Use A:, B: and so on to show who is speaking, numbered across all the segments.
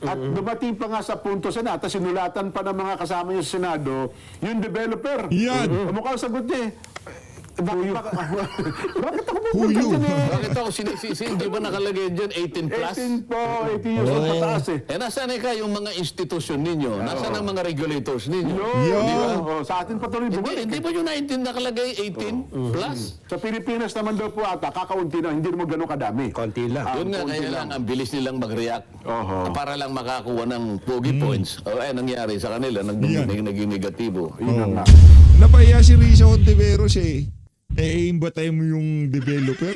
A: At dumating pa nga sa punto sa nata, sinulatan pa ng mga kasama niya sa Senado, yung developer.
B: Yan.
A: Mukhang sagot niya bakit ako
B: Huyo.
A: pupunta dyan eh?
C: Bakit ako sinisisi? Hindi ba nakalagay dyan 18 plus?
A: 18 po, 18 years old pataas eh.
C: Nasaan yung mga institusyon ninyo? Nasaan ang mga regulators ninyo?
B: Yun.
A: Sa atin pa tuloy bumalik.
C: Hindi ba yung 19 nakalagay 18 plus?
A: Sa Pilipinas naman daw po ata, kakaunti na, hindi naman ganun kadami.
D: Konti lang.
C: Yun nga,
A: konti
C: kaya lang, ang bilis nilang mag-react. Para lang makakuha ng pogi points. O nangyari sa kanila, naging negatibo.
A: Yun na nga.
B: Napahiya si Risa Ontiveros eh. Imbatayin mo yung developer.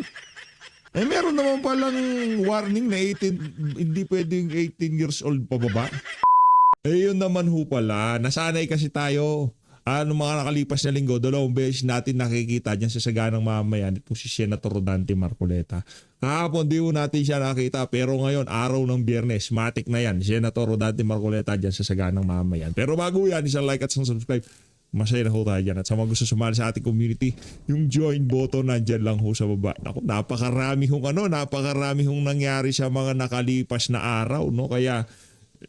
B: Meron naman palang warning na 18, hindi pwedeng 18 years old pababa. Yun naman ho pala. Nasanay kasi tayo. Mga nakalipas na linggo, 2 beses natin nakikita dyan sa saganang mamayan ito si Senator Rodante Marcoleta. Kahapon di ho natin siya nakita pero ngayon araw ng Biyernes, matik na yan. Senator Rodante Marcoleta dyan sa saganang mamayan. Pero bago yan, isang like at isang subscribe. Masaya na ho tayo dyan. At sa mga gusto sumali sa ating community, yung join button nandyan lang ho sa baba. Ako, napakarami hong nangyari sa mga nakalipas na araw. No? Kaya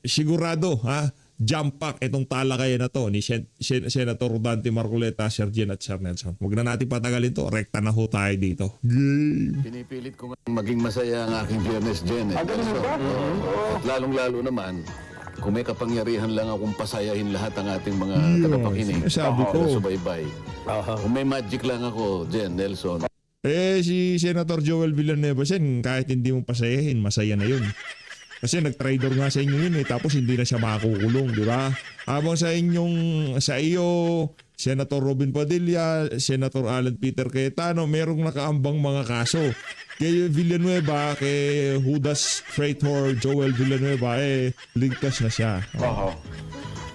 B: sigurado, jump pack itong talakayan na to ni Senator Rodante Marcoleta, Sir Jen at Sir Nelson. Huwag na natin patagalin to. Rekta na ho tayo dito. Game!
C: Pinipilit ko nga maging masaya ang aking Biyernes, Jen.
A: Ganun ba?
C: At lalong-lalo naman, kung may kapangyarihan lang akong pasayahin lahat ang ating mga tagapakinig.
B: Sabi ko.
C: Subaybay. Kung may magic lang ako, Jen, Nelson.
B: Si Senator Joel Villanueva sen, kahit hindi mo pasayahin, masaya na yun. Kasi nag-traitor nga sa inyo yun tapos hindi na siya makakukulong, di ba? Habang sa iyo, Senator Robin Padilla, Senator Alan Peter Cayetano, merong nakaambang mga kaso. Kay Villanueva, kay Judas Traitor Joel Villanueva, ligtas na siya.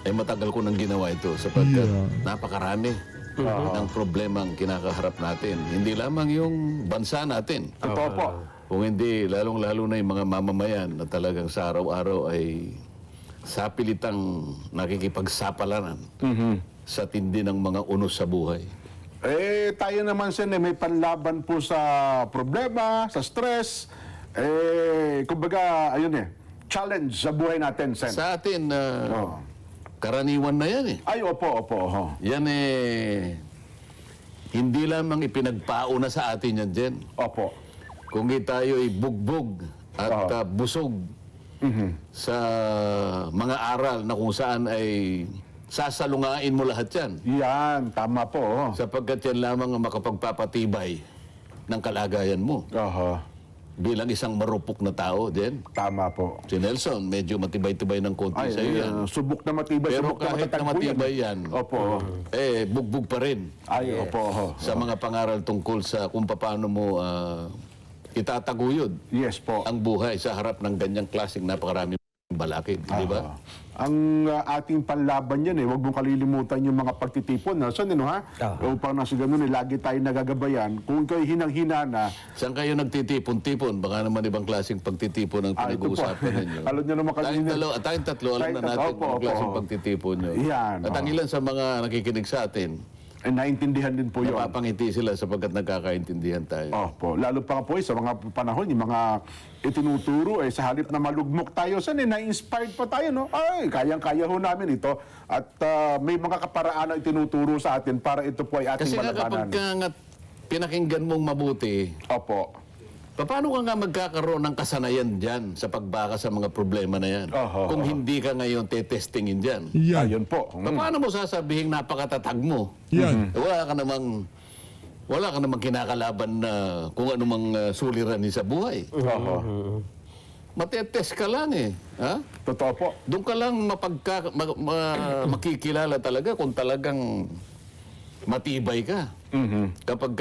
C: Matagal ko nang ginawa ito sapagkat napakarami ng problema ang kinakaharap natin. Hindi lamang yung bansa natin.
A: Totoo po.
C: Kung hindi, lalong-lalo na yung mga mamamayan na talagang sa araw-araw ay sapilitang nakikipagsapalaran sa tindi ng mga unos sa buhay.
A: Tayo naman Sen, may panlaban po sa problema, sa stress. Kumbaga, ayun challenge sa buhay natin, Sen.
C: Sa atin, karaniwan na yan
A: Ay, opo.
C: Yan hindi lamang ipinagpauna sa atin yan, Jen.
A: Opo.
C: Kung tayo ay bugbog at busog sa mga aral na kung saan ay sasalungain mo lahat yan.
A: Yan, tama po.
C: Sapagkat yan lamang ang makapagpapatibay ng kalagayan mo. Bilang isang marupok na tao, Jen.
A: Tama po.
C: Si Nelson, medyo matibay-tibay ng konti sa iyo yan.
A: Subok na matibay.
C: Pero
A: subok na
C: kahit
A: matatag
C: na
A: po
C: matibay yan,
A: Opo.
C: bugbog pa rin.
A: Ay, opo.
C: Sa mga pangaral tungkol sa kung paano mo itataguyod
A: Yes po.
C: ang buhay sa harap ng ganyang klaseng napakaraming balakid, di ba?
A: Ang ating panlaban yan huwag mong kalilimutan yung mga pagtitipon. Saan Upang nasa ganun lagi tayo nagagabayan. Kung ikaw hinang-hina na,
C: Saan kayo nagtitipon-tipon? Baka naman ibang klaseng pagtitipon ang pinag-uusapan ninyo.
A: Alam nyo naman kanina.
C: Tayong tatlo, alam na natin ang klaseng pagtitipon nyo.
A: Yan,
C: At ang ilan sa mga nakikinig sa atin,
A: naintindihan din po yun.
C: napapangiti sila sapagkat nagkakaintindihan tayo.
A: Opo. Lalo pa po sa mga panahon, yung mga itinuturo, sa halip na malugmok tayo, na-inspired pa tayo, no? Ay, kayang-kaya ho namin ito. At may mga kaparaan na itinuturo sa atin para ito po ay ating
C: Kasi nga
A: malabanan.
C: kapag pinakinggan mong mabuti,
A: Opo.
C: paano ka nga magkakaroon ng kasanayan dyan sa pagbaka sa mga problema na yan? Kung hindi ka ngayon tetestingin dyan.
B: Yan.
A: Ayun po.
C: Paano mo sasabihin napakatatag mo?
B: Yan.
C: Wala ka namang kinakalaban na kung anumang suliranin sa buhay. Matetest ka lang Ha?
A: Totoo po.
C: Doon ka lang makikilala talaga kung talagang matibay ka. Kapag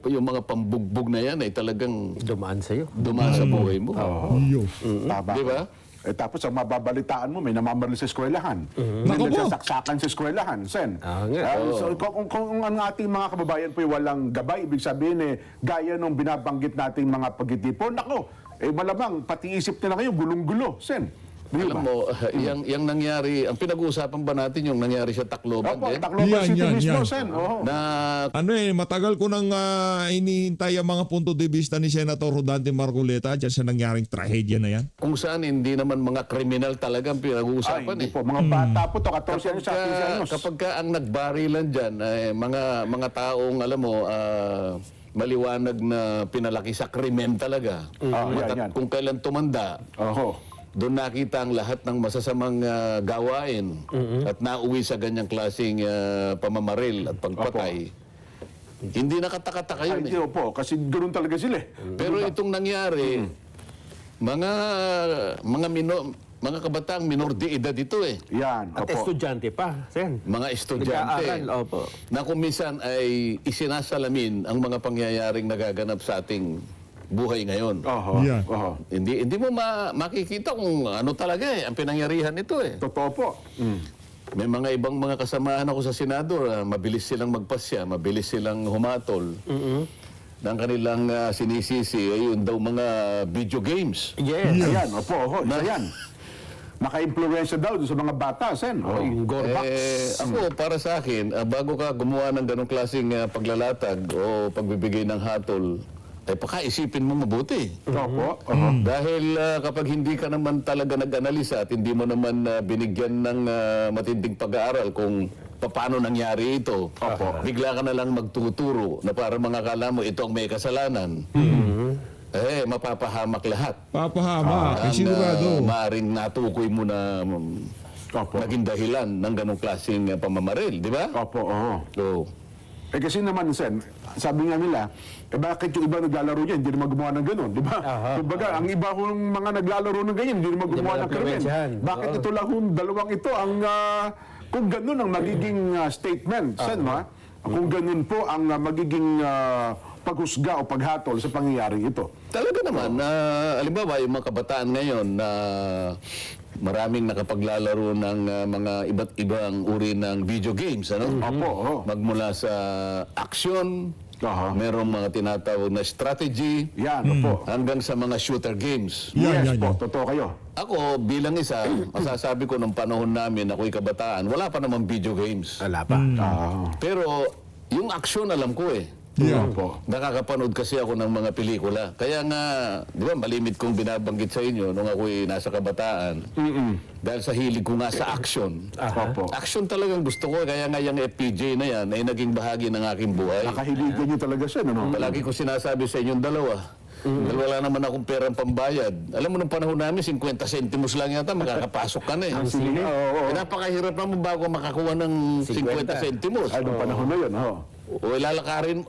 C: yung mga pambugbog na yan ay talagang
D: Dumaan sa'yo.
C: dumaan sa buhay mo.
A: Tama.
C: Di ba?
A: Tapos ang mababalitaan mo, may namamaril sa eskwelahan. May nagsasaksakan sa eskwelahan, Sen. So, kung ang ating mga kababayan po walang gabay, ibig sabihin gaya nung binabanggit nating mga pagtitipon, nako, malamang pati isip nila ngayon gulong-gulo, Sen.
C: Alam mo, yung nangyari, ang pinag-uusapan ba natin yung nangyari sa Tacloban
A: Opo,
C: din?
A: Tacloban
B: Yan,
A: City
B: yan,
A: mismo,
B: yan.
A: Sen. Oo.
C: Na
B: Matagal ko nang hinihintay ang mga punto de vista ni Senator Rodante Marcoleta dyan sa nangyaring trahedya na yan.
C: kung saan hindi naman mga kriminal talaga ang
A: Ay,
C: pinag-uusapan
A: hindi
C: eh.
A: po. Mga bata po to, 14 anos sa 15 anos.
C: Kapag ka ang nagbarilan dyan, mga taong, alam mo, maliwanag na pinalaki sa krimen talaga.
A: yan.
C: Kung kailan tumanda,
A: Oho.
C: doon nakita ang lahat ng masasamang gawain at nauwi sa ganyang klaseng pamamaril at pagpatay. Hindi nakatakataka
A: Ay,
C: yun
A: hindi
C: eh.
A: po. Kasi ganoon talaga sila.
C: Pero itong nangyari, mga kabataang minor de edad ito eh.
A: Yan.
D: At
A: Opo.
D: estudyante pa, Sen.
C: Mga estudyante
D: Nag-aaral, opo.
C: na kung minsan ay isinasalamin ang mga pangyayaring nagaganap sa ating buhay ngayon.
A: Oho.
B: Yan.
A: Oho.
C: Hindi mo makikita kung ano talaga ang pinangyarihan nito eh.
A: Totoo po.
C: May mga ibang mga kasamahan ako sa Senado, mabilis silang magpasya, mabilis silang humatol. Ng kanilang sinisisi, ayun daw mga video games.
D: Yes.
A: Ayan. Opo. Oho. Isa yan. Naka-influensya daw doon sa mga bata, Sen. Oh.
D: Yung Gorbax.
C: Ako, para sa akin, bago ka gumawa ng ganong klaseng paglalatag o pagbibigay ng hatol, ay pakaisipin mo mabuti.
A: Opo. Oho.
C: Dahil kapag hindi ka naman talaga nag-analisa at hindi mo naman binigyan ng matinding pag-aaral kung paano nangyari ito, bigla ka na lang magtuturo na para mga kala mo ito ang may kasalanan, mapapahamak lahat.
B: Papahama,
C: Ang
B: sigurado.
C: maaring natukoy mo na
A: Opo.
C: naging dahilan ng ganong klaseng pamamaril, di ba?
A: Opo. Oho.
C: So,
A: Eh kasi naman, Sen, sabi nga nila, bakit yung iba naglalaro niya, hindi naman gumawa ng gano'n, di ba? Kumbaga, ang iba hong mga naglalaro ng ganyan, hindi naman gumawa
D: naman
A: ng krimen.
D: impluwensyahan.
A: Bakit ito lang hong dalawang ito ang, kung gano'n ang magiging statement, Sen, ma? Kung gano'n po ang magiging paghusga o paghatol sa pangyayaring ito.
C: talaga naman, alimbawa, yung mga kabataan ngayon na maraming nakapaglalaro ng mga iba't ibang uri ng video games, ano?
A: Opo, oho.
C: Magmula sa action, merong mga tinatawag na strategy,
A: Yan, opo.
C: hanggang sa mga shooter games.
B: Yan,
A: Yes
B: yan,
A: po,
B: yan.
A: totoo kayo.
C: Ako, bilang isa, masasabi ko nung panahon namin, ako'y kabataan, wala pa namang video games.
D: Wala pa.
C: Pero, yung action alam ko eh.
B: Yeah.
A: Opo.
C: Nakakapanood kasi ako ng mga pelikula. Kaya nga, di ba, malimit kong binabanggit sa inyo nung ako'y nasa kabataan. Dahil sa hilig ko nga sa action.
A: Opo.
C: Action talagang gusto ko. Kaya nga yung FPJ na yan ay naging bahagi ng aking buhay.
A: Nakahiligan niyo talaga siya, ano?
C: Palagi ko sinasabi sa inyong dalawa. Dahil wala naman akong perang pambayad. Alam mo, nung panahon namin, 50 centimos lang yata, makakapasok ka na eh.
A: Sige. Oo.
C: Napakahirap naman bago makakuha ng 50 centimos.
A: Ay, nung panahon na yun, ho.
C: O lalakarin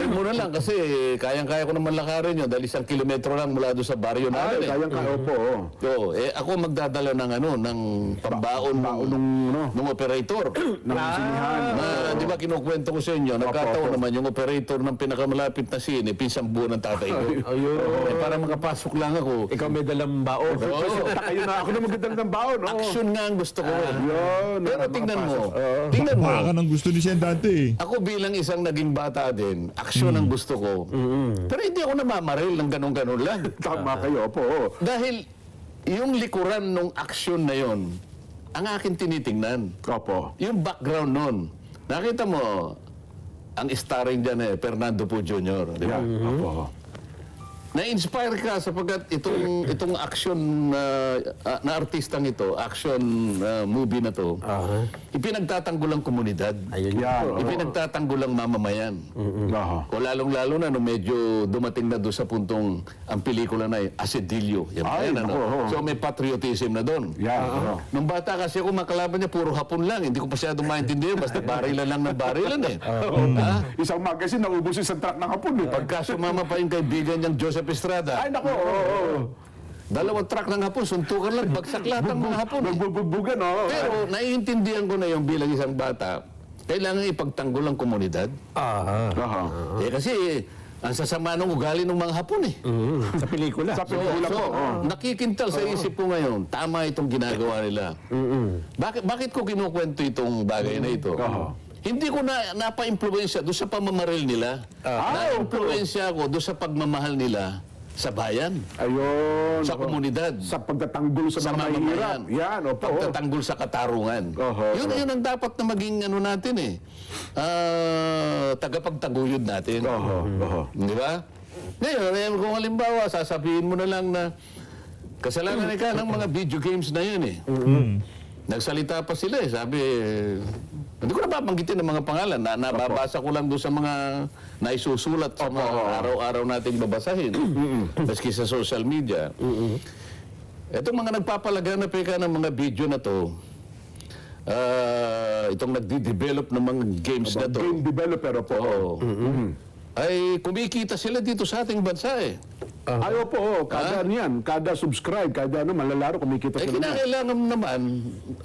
C: mo na lang kasi kayang-kaya ko naman lakarin yun dahil 1 kilometro lang mula doon sa baryo
A: Ay,
C: namin eh.
A: kayang kaya, opo.
C: So, ako magdadala ng ng pambaon ng operator.
A: Ng sinihan.
C: Na, di ba kinukwento ko sa inyo, nagkataon naman yung operator ng pinakamalapit na sine, pinsang buo ng tatay ko.
D: Ayun.
C: Para makapasok lang ako.
D: Ikaw may dalang baon.
A: Kayo na ako na magdadala ng baon, oo.
C: Action nga ang gusto ko.
A: Yun.
C: Pero tingnan mo, tingnan mo.
B: Baka nang gusto ni Sen Dante eh.
C: Ako bilang isang naging bata din, aksyon ang gusto ko. Pero hindi ako namamaril ng ganun-ganun lang.
A: Tama kayo, opo. Oo.
C: Dahil yung likuran ng aksyon na yon, ang akin tinitingnan.
A: Opo.
C: Yung background nun. Nakita mo, ang starring dyan Fernando Po Jr. Di ba?
A: Yeah, opo.
C: Na-inspire ka sapagkat itong action na artistang ito, action movie na to, ipinagtatanggol ang komunidad.
D: Ayun.
A: Yan.
C: Ipinagtatanggol ang mamamayan.
A: Aha.
C: O lalong-lalo na nung medyo dumating na doon sa puntong ang pelikula na asedilyo. Yan,
A: Ay,
C: yan, ano.
A: nako.
C: So may patriotism na doon.
A: Yan. oo.
C: Nung bata kasi ako, makalaban niya, puro hapon lang. Hindi ko masyadong maintindihan. Basta barilan lang ng barilan eh. Ha?
A: Isang magazine, naubusin sa truck ng hapon. Eh.
C: Pagka sumama pa yung kaibigan niyang Joseph Estrada,
A: Ay, nako. Oo.
C: dalawang truck ng hapon, suntukan lang, bagsak lahat ng mga hapon. Eh.
A: Nagbubugbugan, oo.
C: Pero naiintindihan ko na yung bilang isang bata, kailangan ipagtanggol ang komunidad.
A: Aha.
C: Kasi ang sasama ng ugali ng mga hapon eh.
D: Sa pelikula.
A: Sa pelikula po. oo.
C: Nakikintal sa isip ko ngayon, tama itong ginagawa nila. Bakit ko kinukwento itong bagay na ito? Hindi ko napa-impluensya doon sa pamamaril nila. Na-impluensya ako doon sa pagmamahal nila sa bayan,
A: Ayun.
C: sa komunidad,
A: Sa pagtatanggol sa mga mahihirap.
C: mamamayan.
A: Yan, opo.
C: Pagtatanggol sa katarungan. Yun ang dapat na maging ano natin eh. Tagapagtaguyod natin. Di ba? Ngayon, kung halimbawa, sasabihin mo na lang na kasalanan ka ng mga video games na yun eh. Nagsalita pa sila eh. Sabi, hindi ko na babanggitin ng mga pangalan. Nababasa ko lang doon sa mga naisusulat sa mga araw-araw nating babasahin. Maski sa social media. Itong mga nagpapalaganap ka ng mga video na to, itong nagde-develop ng mga games na to,
A: Game developer po.
C: ay kumikita sila dito sa ating bansa eh.
A: Ayaw po, kada niyan, kada subscribe, kada malalaro, kumikita
C: Eh,
A: sila.
C: kinakailangan naman,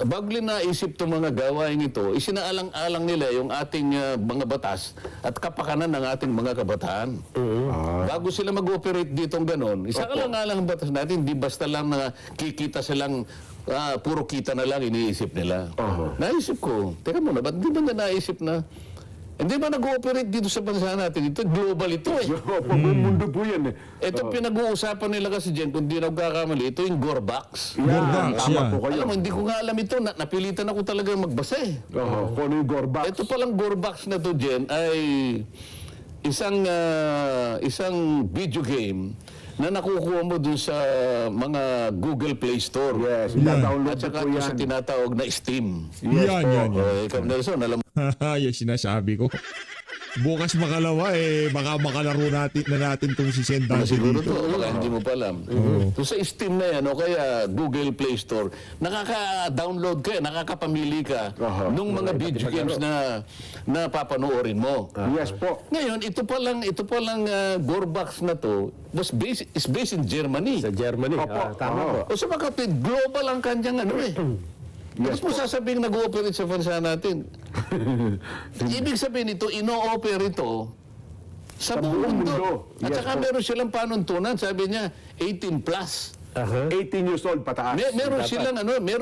C: bago naisip itong mga gawain ito, isinaalang-alang nila yung ating mga batas at kapakanan ng ating mga kabataan. Bago sila mag-operate ditong ganon, isaalang-alang ang batas natin, di basta lang na kikita silang, puro kita na lang iniisip nila. Naisip ko, teka muna, ba't di ba na naisip na, hindi ba nag-ooperate dito sa bansa natin? Ito, global ito eh.
A: Opo, buong mundo po yan eh.
C: Ito pinag-uusapan nila kasi dyan, kung di nagkakamali, ito yung Gorbax.
A: Yan,
B: Gorbax,
A: tama
B: yan.
A: po kayo.
C: Alam mo, hindi ko nga alam ito. Napilitan ako talaga magbasa eh.
A: Kung ano yung Gorbax.
C: Ito palang Gorbax na to, Jen, ay isang video game na nakukuha mo dun sa mga Google Play Store.
A: Yes, ida-download
C: At saka
A: po
C: ito
A: yan.
C: sa tinatawag na Steam.
B: Yan.
C: Ikaw, Nelson, alam mo,
B: Yung sinasabi ko. Bukas makalawa baka makalaro natin itong si Sen Dante
C: siguro
B: dito.
C: to, baka hindi mo pa alam. So sa Steam na yan, o kaya Google Play Store, nakaka-download ka, nakakapamili ka nung mga video games na papanoorin mo.
A: Yes po.
C: Ngayon, ito palang Gorbax na to is based in Germany.
D: Sa Germany. Tama po.
C: O sa mga kapit, global ang kanyang ano eh. Yes, mo sasabihin nag-ooperate sa bansa natin. Ibig sabihin ito, ino-operate ito sa buong mundo. At
A: Yes
C: saka
A: po.
C: meron silang panuntunan, sabi niya, 18 plus.
A: 18 years old pataas.
C: Meron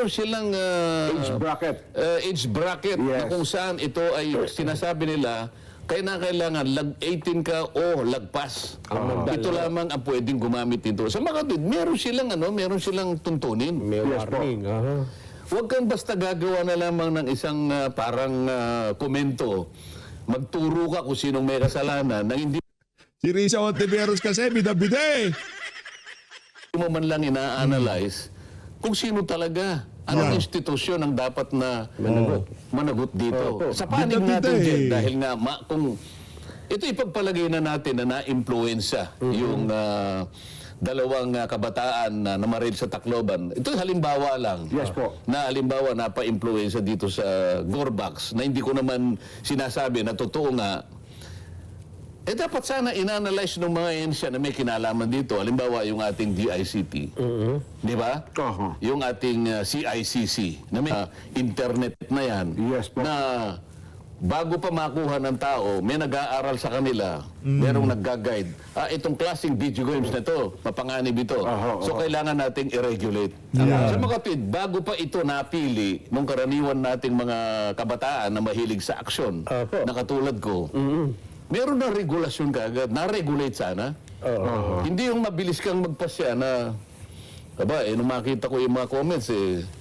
C: silang
A: Age bracket.
C: age bracket na
A: Yes.
C: kung saan ito ay sinasabi nila kailangan 18 ka o lagpas. Ito lamang ang pwedeng gumamit nito. Sa mga kapatid, meron silang tuntunin.
D: May
A: Yes po.
D: warning.
C: Huwag kang basta gagawa na lamang ng isang parang komento. Magturo ka kung sinong may kasalanan na hindi
B: Si Risa Ontiveros kasi, bida-bida
C: mo man lang ina-analyze kung sino talaga. Anong institusyon ang dapat na managot dito. Sa panig
B: Bida-bida
C: natin dyan,
B: eh.
C: dahil nga kung ito ipagpalagay na natin na na-impluensya yung dalawang kabataan na namaril sa Tacloban. Ito halimbawa lang.
A: Yes po.
C: Na halimbawa napa-impluensya dito sa Gorbax na hindi ko naman sinasabi na totoo nga. Dapat sana in-analyze ng mga ensya na may kinalaman dito. Halimbawa yung ating DICT. Di ba? Yung ating CICC na may internet na yan.
A: Yes po.
C: Na bago pa makuha ng tao, may nag-aaral sa kanila, merong nag-guide. Itong klaseng video games na to, mapanganib ito. So kailangan nating i-regulate. Sa mga kapit, bago pa ito napili nung karaniwan nating mga kabataan na mahilig sa aksyon, na katulad ko, meron na regulasyon kaagad, na-regulate sana. Hindi yung mabilis kang magpasya na, nung makita ko yung mga comments,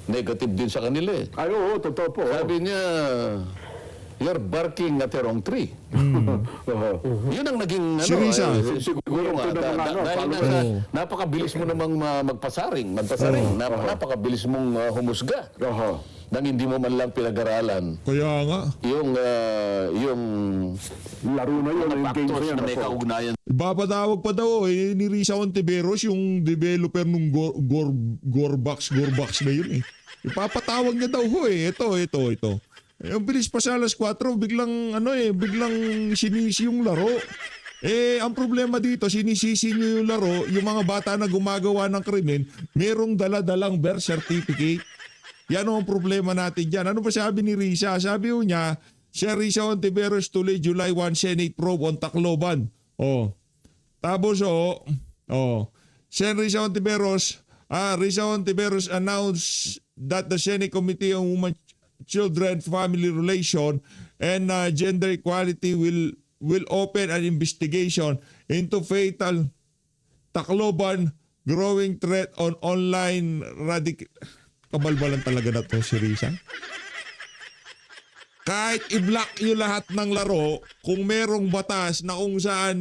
C: negative din sa kanila eh.
A: Ay, oo, totoo po.
C: Sabi niya, you're barking at the wrong tree. Yun ang naging,
B: Si Risa.
C: siguro nga, dahil nga napakabilis mo namang magpasaring, napakabilis mong humusga, nang hindi mo man lang pinag-aralan
B: Kaya nga.
C: yung
A: Laro na yun, yung games na
C: factors
A: yan.
C: na may
A: opo.
C: kaugnayan.
B: Ipapatawag pa daw ni Risa Ontiveros yung developer nung Gorbax na yun Ipapatawag niya daw ito. Ang bilis pa sa alas 4, biglang sinisi yung laro. Ang problema dito, sinisisi niyo yung laro, yung mga bata na gumagawa ng krimen, merong dala-dalang birth certificate. Yan ang problema natin dyan. Ano ba sabi ni Risa? Sabi niya, Sir Risa Ontiveros tuloy July 1 Senate probe on Tacloban. Tapos Sir Risa Ontiveros announced that the Senate Committee on Women, Children, Family Relation, and Gender Equality will open an investigation into fatal Tacloban, growing threat on online radical... Kabalbalan talaga na to si Risa. Kahit i-block nyo lahat ng laro, kung merong batas na kung saan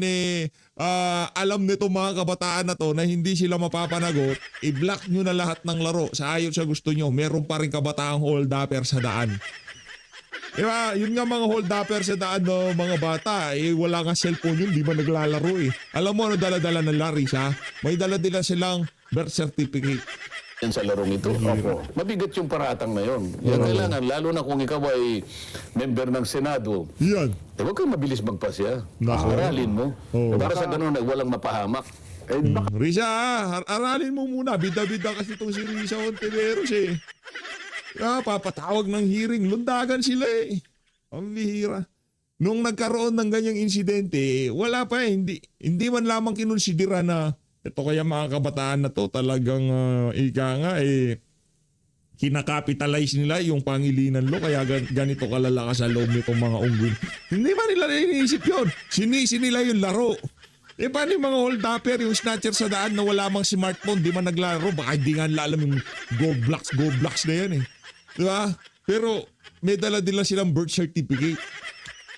B: alam nito mga kabataan na to na hindi sila mapapanagot, i-block nyo na lahat ng laro sa ayon sa gusto nyo. Meron pa rin kabataang hold-upper sa daan. Diba? Yun nga mga hold-upper sa daan no, mga bata, wala nga cellphone yun, di ba naglalaro eh. Alam mo ano dala-dala ng Laris ha? May dala-dala silang birth certificate.
C: Yan sa larong ito. Mabigat yung paratang na yun. Yan kailangan, lalo na kung ikaw ay member ng Senado,
B: Yan.
C: huwag kang mabilis magpasya.
B: Nako.
C: Aralin mo.
B: Oo.
C: Para sa ganun, walang mapahamak.
B: Risa, aralin mo muna. Bida-bida kasi itong si Risa Ontiveros eh. Papatawag ng hearing. Lundagan sila eh. Ang bihira. Nung nagkaroon ng ganyang insidente, wala pa eh. Hindi man lamang kinonsidera na ito kaya mga kabataan na to talagang ika nga eh kinakapitalize nila yung Pangilinan Law kaya ganito kalalakas sa loob nitong mga unggoy. Hindi ba nila iniisip yun? Sinisi nila yung laro. Eh paano yung mga hold-upper, yung snatcher sa daan na wala mang smartphone, di man naglaro, baka hindi nga nila alam yung go blocks na yan eh. Diba? Pero may dala-dala silang birth certificate.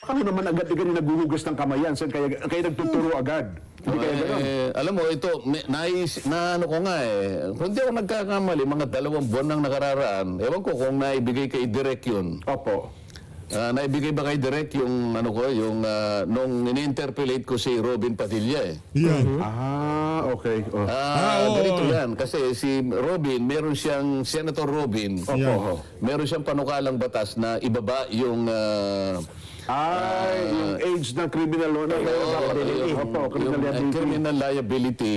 A: Ako naman agad-agad yung naguhugas ng kamay yan. Kaya nagtuturo agad. Hindi kaya gano'n.
C: Alam mo, ito, ano ko nga kung di ako nagkakamali, mga 2 buwan nang nakararaan, ewan ko kung naibigay kay Direk yun.
A: Opo.
C: Naibigay ba kay Direk yung, nung ini-interpellate ko si Robin Padilla eh.
B: Yan.
A: Okay. Oh.
B: oo.
C: Ganito yan. Kasi si Robin, meron siyang, Senator Robin,
B: Yan.
C: meron siyang panukalang batas na ibaba yung
A: Yung age ng criminal law na Opo, criminal liability.
C: criminal liability.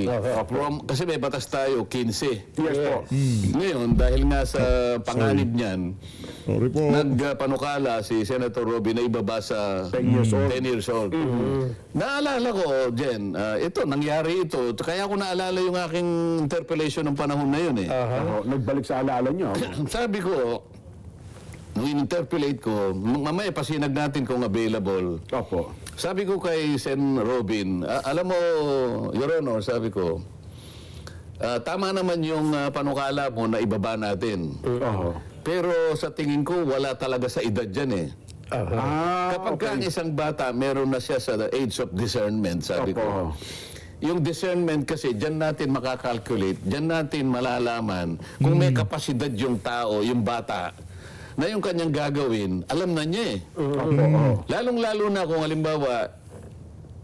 C: Kasi may batas tayo, 15.
A: Yes po.
C: Ngayon, dahil nga sa panganib niyan,
B: Sorry po.
C: nagpanukala si Senator Robin na ibaba sa
A: 10 years old.
C: 10 years old. Naalala ko, Jen, ito, nangyari ito. Kaya ko naalala yung aking interpellation ng panahon na yun eh.
A: Nagbalik sa alaala nyo.
C: Sabi ko, nung in-interpellate ko, mamaya pasinag natin kung available.
A: Opo.
C: Sabi ko kay Sen Robin, alam mo, Your Honor, sabi ko, tama naman yung panukala mo na ibaba natin. Pero sa tingin ko, wala talaga sa edad dyan eh. Kapag ang isang bata, meron na siya sa age of discernment, sabi ko. Yung discernment kasi, dyan natin makakalculate, dyan natin malalaman kung may kapasidad yung tao, yung bata, na yung kanyang gagawin, alam na niya eh. Lalong-lalo na kung halimbawa,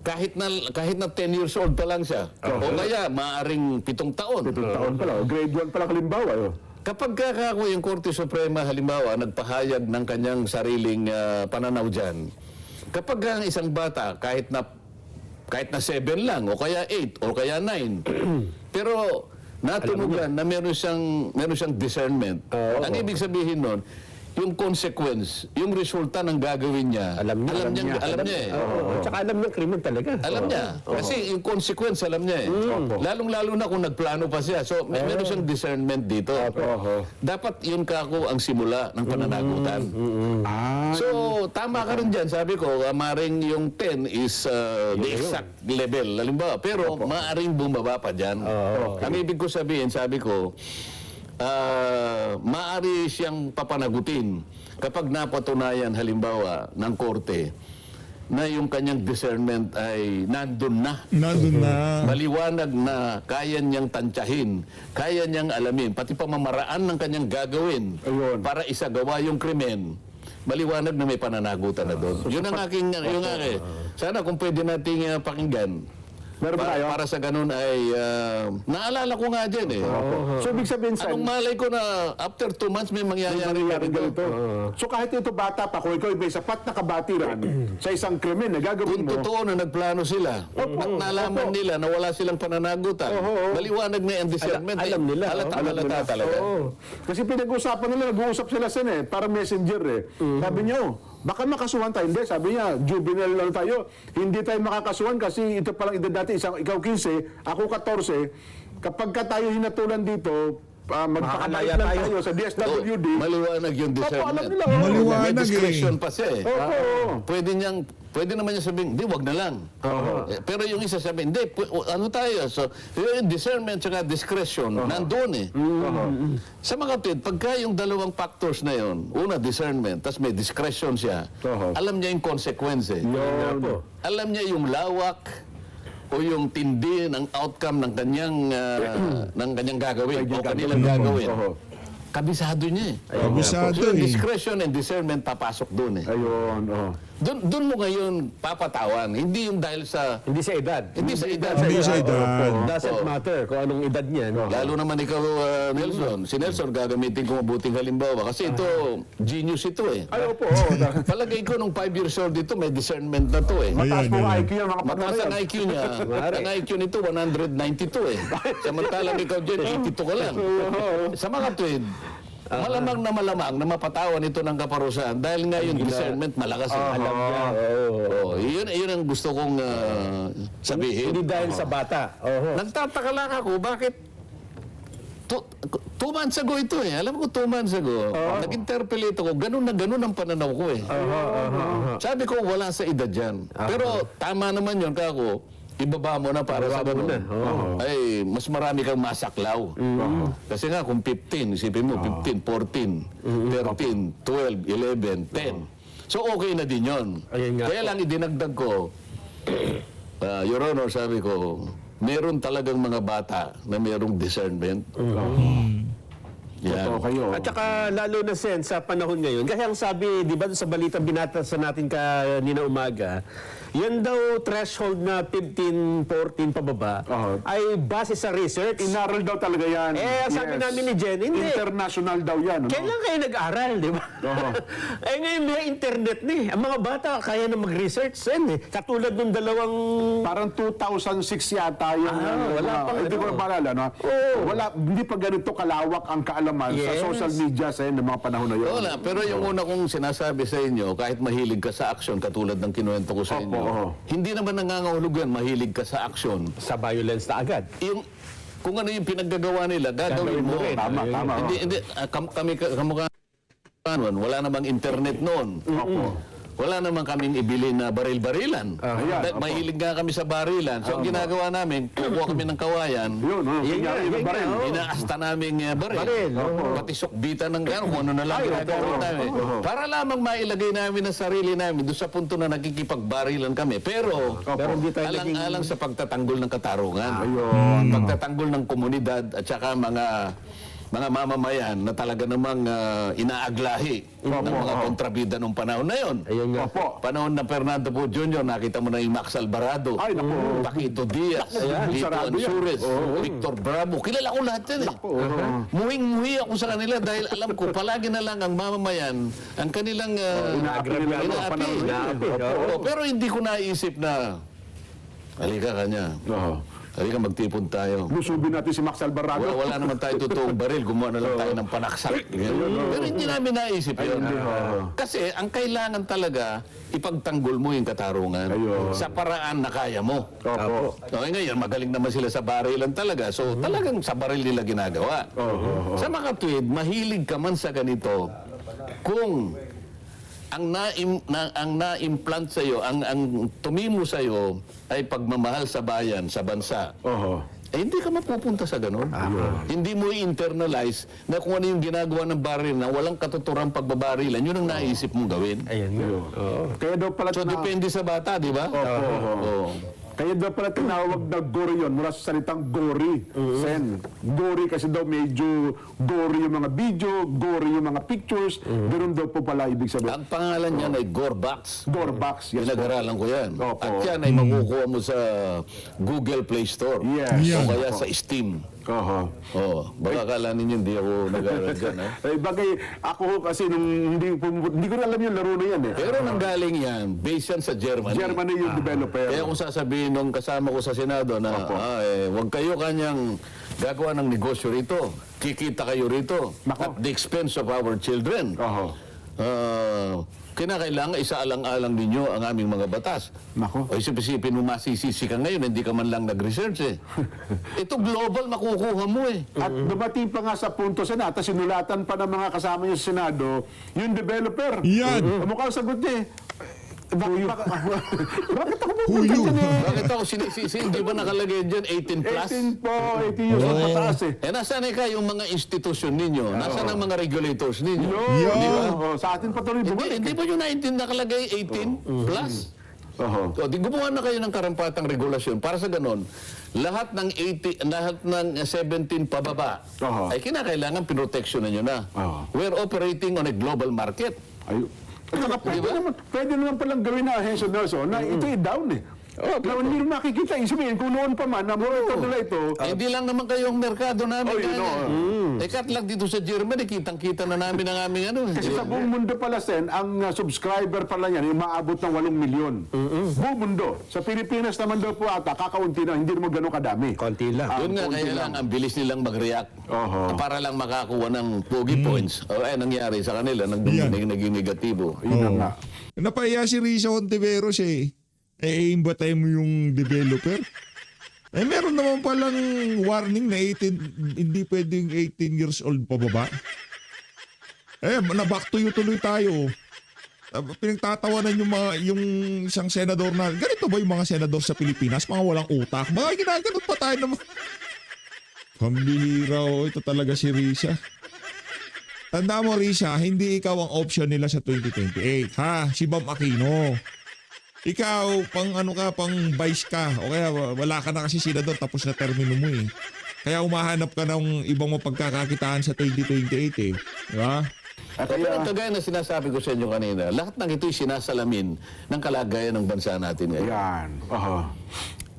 C: kahit na 10 years old pa lang siya, o kaya maaring 7 taon.
A: 7 taon pa lang. Grade 1 pa lang halimbawa.
C: Kapag kako yung Korte Suprema, halimbawa, nagpahayag ng kanyang sariling pananaw dyan, kapag ang isang bata, kahit na 7 lang, o kaya 8, o kaya 9, pero natunugan na meron siyang discernment. Ang ibig sabihin nun, yung consequence, yung resulta ng gagawin niya, alam niya eh.
D: Tsaka alam niya krimen talaga.
C: Alam niya. Kasi yung consequence, alam niya eh. Lalong-lalo na kung nagplano pa siya. So, meron siyang discernment dito. Dapat yun kako ang simula ng pananagutan. So, tama ka rin dyan. Sabi ko, maring yung 10 is the exact level. Halimbawa, pero maaring bumaba pa dyan. Ang ibig ko sabihin, sabi ko, maaari siyang papanagutin kapag napatunayan halimbawa ng korte na yung kanyang discernment ay nandun na. Maliwanag na kaya niyang tantyahin, kaya niyang alamin, pati pamamaraan ng kanyang gagawin para isagawa yung krimen. Maliwanag na may pananagutan na doon. Yun ang aking. Sana kung pwede nating pakinggan.
A: Meron ba kayo?
C: Para sa ganun ay, naalala ko nga dyan eh.
A: So, ibig sabihin, Sen,
C: Anong malay ko na after 2 months may mangyayari
A: nangyayari
C: ganito.
A: ganito. So, kahit ito bata pa, kung ikaw may sapat na kabatiran sa isang krimen na gagawin
C: Kung
A: mo,
C: totoo na nagplano sila, at nalaman nila na wala silang pananagutan, maliwanag na yung discernment.
D: Alam nila.
C: Halata talaga.
A: kasi pinag-uusapan nila, nag-uusap sila, Sen, para messenger eh. Sabi niya, baka makasuhan tayo. Hindi, sabi niya, juvenile lang tayo. Hindi tayo makakasuhan kasi ito palang edad dati, ikaw 15, ako 14. Kapag ka tayo hinatulan dito, magpakabait lang tayo sa DSWD.
C: Maliwanag yung
A: Opo, alam
C: discernment.
A: nila.
B: Maliwanag
C: May
B: eh.
C: discretion pa siya eh.
A: Opo.
C: Pwede naman niya sabihin, di, wag na lang. Pero yung isa sabihin, hindi, ano tayo? So, yung discernment at discretion, nandoon eh. Sa mga tweet, pagka yung dalawang factors na yon, una, discernment, tapos may discretion siya, alam niya yung consequence eh. Alam niya yung lawak o yung tindi ng outcome ng kanyang gagawin o kanilang gagawin. Kabisado niya eh.
B: Kabisado
C: So, yung
B: eh.
C: discretion and discernment papasok doon eh.
A: Ayun,
C: Doon mo ngayon papatawan, hindi yung dahil sa
D: Hindi sa edad.
C: hindi sa edad.
B: Hindi sa edad.
D: Doesn't matter kung anong edad niya. No?
C: Lalo naman ikaw, Nelson. Si Nelson, gagamitin ko mabuting halimbawa. Kasi ito, genius ito eh.
A: Ay, opo.
C: Palagay ko nung 5 years old ito, may discernment na to eh.
A: Mataas po
B: Ayan.
A: IQ yung mga
C: Mataas
A: panahon.
C: ang IQ niya. Ang IQ nito, 192 eh. Samantalang ikaw dyan, 82 ka lang. Sa mga tweed, malamang na mapatawan ito ng kaparusahan dahil nga yung discernment malakas eh.
D: Alam niya.
C: Yun ang gusto kong sabihin.
D: Hindi dahil sa bata.
C: Nagtataka lang ako, bakit 2 months ago ito eh. Alam ko 2 months ago. Nag-interpellate ako. Ganun na ganun ang pananaw ko eh. Sabi ko, wala sa edad yan. Pero tama naman yun, kako. Ibaba mo na para sa ganun. Ay, mas marami kang masaklaw. Kasi nga, kung 15, isipin mo, 15, 14, 13, 12, 11, 10. So, okay na din yun.
D: Ayun nga
C: Kaya lang, idinagdag ko, Your Honor, sabi ko, meron talagang mga bata na merong discernment. Yan.
A: Totoo kayo.
D: At saka lalo na sen sa panahon ngayon, kasi ang sabi, di ba sa balitang binatasan natin kanina umaga, yan daw threshold na 15, 14 pababa ay base sa research.
A: Inaral daw talaga yan.
D: Sabi namin ni Jen, hindi.
A: International daw yan.
D: Kailan kayo nag-aral, di ba? Ngayon may internet na eh. Ang mga bata kaya na mag-research yan eh. Katulad ng dalawang...
A: Parang 2006 yata yung...
D: wala pang
A: hindi ko na paalala, no? Wala, hindi pa ganito kalawak ang kaalaman sa
D: Yes.
A: social media sa ng mga panahon na yun.
C: Wala, pero yung una kong sinasabi sa inyo, kahit mahilig ka sa action, katulad ng kinuwento ko sa inyo, hindi naman nangangahulog yan, mahilig ka sa action.
D: Sa violence na agad.
C: Kung ano yung pinaggagawa nila, gagawin mo.
A: Tama.
C: Hindi, kami kamukha noon, wala namang internet noon. Wala naman kaming ibili na baril-barilan. Dahil mahilig nga kami sa barilan. So, ang ginagawa namin, kukuha kami ng kawayan,
A: Yun, kunyari yung baril.
C: inaasta namin baril. Pati sukbita ng gano'n, kung ano na lang ginagawa namin. Para lamang mailagay namin ang sarili namin doon sa punto na nakikipagbarilan kami. Pero
D: hindi tayo
C: alang-alang sa pagtatanggol ng katarungan. Pagtatanggol ng komunidad at saka mga mamamayan na talaga namang inaaglahi ng mga kontrabida nung panahon na yon.
D: Ayun nga.
C: Panahon ng Fernando Po Jr., nakita mo na yung Max Alvarado,
A: Ay, naku.
C: Paquito Diaz, Lito
A: sarado yan.
C: Ansures, Victor Bravo. Kilala ko lahat yan eh. Muhing-muhi ako sa kanila dahil alam ko, palagi na lang ang mamamayan, ang kanilang inaapi. Pero hindi ko naisip na, halika kanya. Halika, magtipon tayo.
A: Lusubin natin si Max Alvarado.
C: Wala naman tayo totoong baril, gumawa na lang tayo ng panaksak. Pero hindi namin naisip yun. Kasi ang kailangan talaga, ipagtanggol mo yung katarungan sa paraan na kaya mo. Okay, ngayon, magaling naman sila sa barilan talaga. So talagang sa baril nila ginagawa. Sa mga tweed, mahilig ka man sa ganito, kung ang na-implant sa iyo, ang tumimo sa iyo ay pagmamahal sa bayan, sa bansa. Hindi ka mapupunta sa ganun. Hindi mo i-internalize na kung ano yung ginagawa ng baril na walang katuturang pagbabarilan, yun ang naisip mong gawin.
D: Ayun nga.
A: Kaya daw pala
C: So, depende sa bata, di ba?
A: Kaya daw pala tinawag na gory yun mula sa salitang gory. Sen. Gory kasi daw medyo gory yung mga video, gory yung mga pictures. Ganun daw po pala ibig sabihin.
C: Ang pangalan niyan ay Gorbax.
A: Gorbax. Yes.
C: Pinag-aralan ko yan.
A: Opo.
C: At yan ay makukuha mo sa Google Play Store.
A: Yes.
C: O kaya sa Steam. Baka akala ninyo hindi ako nag-aaral dyan.
A: Bagay, ako kasi nung hindi ko na alam yung laro na yan eh.
C: Pero nanggaling yan, based yan sa Germany.
A: Germany yung developer.
C: Kaya kung sasabihin nung kasama ko sa Senado na huwag kayo kanyang gagawa ng negosyo rito, kikita kayo rito at the expense of our children. kinakailangan isaalang-alang ninyo ang aming mga batas.
A: Nako.
C: O isip-isipin mo masisisi ka ngayon, hindi ka man lang nag-research eh. Ito global, makukuha mo eh.
A: At dumating pa nga sa punto, Senata, sinulatan pa ng mga kasama niya sa Senado, yung developer.
B: Yan.
A: Mukhang sagot niya eh. Bakit ako pupunta
B: Huyo.
A: dyan eh?
C: Bakit ako sinisisi? Hindi ba nakalagay dyan 18 plus?
A: 18 po, 18 years at pataas eh.
C: Eh, nasaan ka yung mga institusyon ninyo? Nasaan ang mga regulators ninyo?
A: Yun.
B: Di ba?
A: Oh, sa atin pa tuloy bumalik.
C: Hindi ba yung 19 nakalagay 18 plus?
A: Oho.
C: O, di gumawa na kayo ng karampatang regulasyon para sa ganon. Lahat ng 17 pababa
A: Oho.
C: ay kinakailangan pinoteksyonan nyo na.
A: Oho.
C: We're operating on a global market.
A: Ayun. At saka pwede naman palang gawin na ahensya Nelson na ito i-down eh. Na hindi rin makikita. Sabihin, kung noon pa man, na-monitor nila ito.
C: Eh, hindi lang naman kayo ang merkado namin.
A: Oh, yun,
C: ganyan. Eh, katlag dito sa Germany, kitang-kita na namin ang aming ano.
A: Kasi sa buong mundo pala, Sen, ang subscriber pala niyan, yung maabot ng 8 milyon. Buong mundo. Sa Pilipinas naman daw po ata, kakaunti na, hindi naman gano'ng kadami.
D: Konti lang.
C: Yun nga,
A: konti
C: kaya lang, ang bilis nilang mag-react.
A: Oho.
C: Para lang makakuha ng pogi points. O, nangyari sa kanila, naging negatibo.
A: Yun na nga.
B: Napaiya si Risa Ontiveros eh. Imbatayin mo yung developer. Meron naman palang warning na 18, hindi pwedeng 18 years old pababa. Na back to you tuloy tayo. Pinagtatawanan yung isang senador na, ganito ba yung mga senador sa Pilipinas? Mga walang utak. Mga ginaganon pa tayo naman. Pambihira oh, ito talaga si Risa. Tanda mo Risa, hindi ikaw ang option nila sa 2028. Ha? Si Bam Aquino. Ikaw, pang vice ka. O kaya wala ka na kasi senador tapos na termino mo eh. Kaya umahanap ka ng ibang mapagkakakitaan sa 2028 eh. Di ba?
A: At
C: Pero
A: kaya,
C: kagaya na sinasabi ko sa inyo kanina, lahat ng ito'y sinasalamin ng kalagayan ng bansa natin ngayon.
A: yan. Oho.